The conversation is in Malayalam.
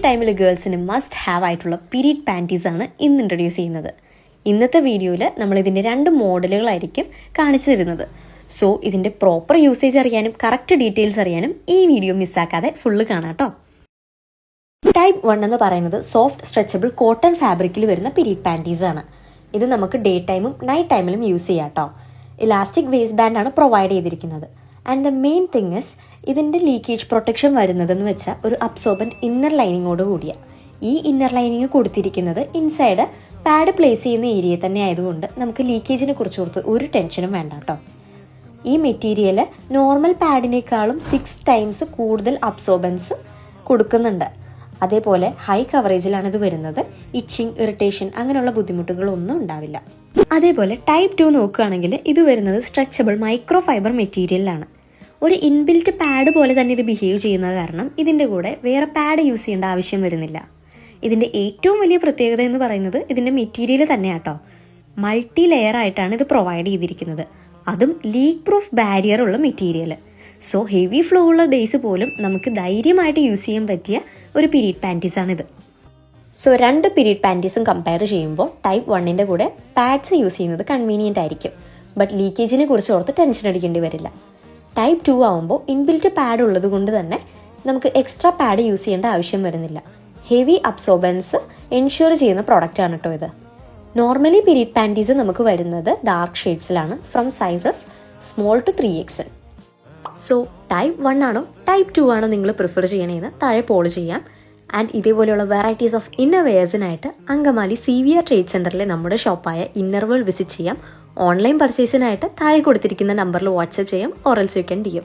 ടൈമിൽ ഗേൾസിന് മസ്റ്റ് ഹാവ് ആയിട്ടുള്ള പീരീഡ് പാൻറ്റീസ് ആണ് ഇന്ന് ഇൻട്രൊഡ്യൂസ് ചെയ്യുന്നത്. ഇന്നത്തെ വീഡിയോയിൽ നമ്മൾ ഇതിൻ്റെ 2 മോഡലുകളായിരിക്കും കാണിച്ചു തരുന്നത്. സോ ഇതിൻ്റെ പ്രോപ്പർ യൂസേജ് അറിയാനും കറക്റ്റ് ഡീറ്റെയിൽസ് അറിയാനും ഈ വീഡിയോ മിസ്സാക്കാതെ ഫുള്ള് കാണാം കേട്ടോ. ടൈപ്പ് 1 എന്ന് പറയുന്നത് സോഫ്റ്റ് സ്ട്രെച്ചബിൾ കോട്ടൺ ഫാബ്രിക്കിൽ വരുന്ന പീരീഡ് പാൻറ്റീസ് ആണ്. ഇത് നമുക്ക് ഡേ ടൈമും നൈറ്റ് ടൈമിലും യൂസ് ചെയ്യാം കേട്ടോ. ഇലാസ്റ്റിക് വേസ്റ്റ് ബാൻഡ് ആണ് പ്രൊവൈഡ് ചെയ്തിരിക്കുന്നത്. And the main thing is ഇതിൻ്റെ ലീക്കേജ് പ്രൊട്ടക്ഷൻ വരുന്നതെന്ന് വെച്ചാൽ ഒരു അബ്സോർബൻറ്റ് ഇന്നർ ലൈനിങ്ങോട് കൂടിയാണ്. ഈ ഇന്നർ ലൈനിങ് കൊടുത്തിരിക്കുന്നത് ഇൻസൈഡ് പാഡ് പ്ലേസ് ചെയ്യുന്ന ഏരിയ തന്നെ ആയതുകൊണ്ട് നമുക്ക് ലീക്കേജിനെ കുറിച്ചോർത്ത് ഒരു ടെൻഷനും വേണ്ട കേട്ടോ. ഈ മെറ്റീരിയൽ നോർമൽ പാഡിനേക്കാളും 6 ടൈംസ് കൂടുതൽ അബ്സോർബൻസ് കൊടുക്കുന്നുണ്ട്. അതേപോലെ ഹൈ കവറേജിലാണ് ഇത് വരുന്നത്. ഇച്ചിങ്, ഇറിറ്റേഷൻ അങ്ങനെയുള്ള ബുദ്ധിമുട്ടുകളൊന്നും ഉണ്ടാവില്ല. അതേപോലെ ടൈപ്പ് 2 നോക്കുകയാണെങ്കിൽ ഇത് വരുന്നത് സ്ട്രെച്ചബിൾ മൈക്രോ ഫൈബർ മെറ്റീരിയലാണ്. ഒരു ഇൻബിൽറ്റ് പാഡ് പോലെ തന്നെ ഇത് ബിഹേവ് ചെയ്യുന്നത് കാരണം ഇതിൻ്റെ കൂടെ വേറെ പാഡ് യൂസ് ചെയ്യേണ്ട ആവശ്യം വരുന്നില്ല. ഇതിൻ്റെ ഏറ്റവും വലിയ പ്രത്യേകത എന്ന് പറയുന്നത് ഇതിൻ്റെ മെറ്റീരിയൽ തന്നെയാട്ടോ. മൾട്ടി ലെയർ ആയിട്ടാണ് ഇത് പ്രൊവൈഡ് ചെയ്തിരിക്കുന്നത്. അതും ലീക്ക് പ്രൂഫ് ബാരിയർ ഉള്ള മെറ്റീരിയൽ. സോ ഹെവി ഫ്ലോ ഉള്ള ഡേയ്സ് പോലും നമുക്ക് ധൈര്യമായിട്ട് യൂസ് ചെയ്യാൻ പറ്റിയ ഒരു പീരീഡ് പാൻറ്റീസാണിത്. സോ 2 പീരീഡ് പാൻറ്റീസും കമ്പയർ ചെയ്യുമ്പോൾ ടൈപ്പ് 1ൻ്റെ കൂടെ പാഡ്സ് യൂസ് ചെയ്യുന്നത് കൺവീനിയൻ്റ് ആയിരിക്കും. ബട്ട് ലീക്കേജിനെ കുറിച്ച് ഓർത്ത് ടെൻഷൻ അടിക്കേണ്ടി വരില്ല. ടൈപ്പ് 2 ആകുമ്പോൾ ഇൻബിൽറ്റ് പാഡ് ഉള്ളത് കൊണ്ട് തന്നെ നമുക്ക് എക്സ്ട്രാ പാഡ് യൂസ് ചെയ്യേണ്ട ആവശ്യം വരുന്നില്ല. ഹെവി അബ്സോർബൻസ് എൻഷുർ ചെയ്യുന്ന പ്രോഡക്റ്റാണ് കേട്ടോ ഇത്. നോർമലി പീരീഡ് പാൻറ്റീസ് നമുക്ക് വരുന്നത് ഡാർക്ക് ഷെയ്ഡ്സിലാണ്, from sizes small to 3XL. So type 1 ആണോ ടൈപ്പ് 2 ആണോ നിങ്ങൾ പ്രിഫർ ചെയ്യണേന്ന് താഴെ പോൾ ചെയ്യാം. ആൻഡ് ഇതേപോലെയുള്ള വെറൈറ്റീസ് ഓഫ് ഇന്നർ വെയേഴ്സിനായിട്ട് അങ്കമാലി CVR ട്രേഡ് സെൻറ്ററിലെ നമ്മുടെ ഷോപ്പായ ഇന്നർ വേൾഡ് വിസിറ്റ് ചെയ്യാം. ഓൺലൈൻ പർച്ചേസിനായിട്ട് താഴെ കൊടുത്തിരിക്കുന്ന നമ്പറിൽ വാട്സപ്പ് ചെയ്യാം, or else you can DM.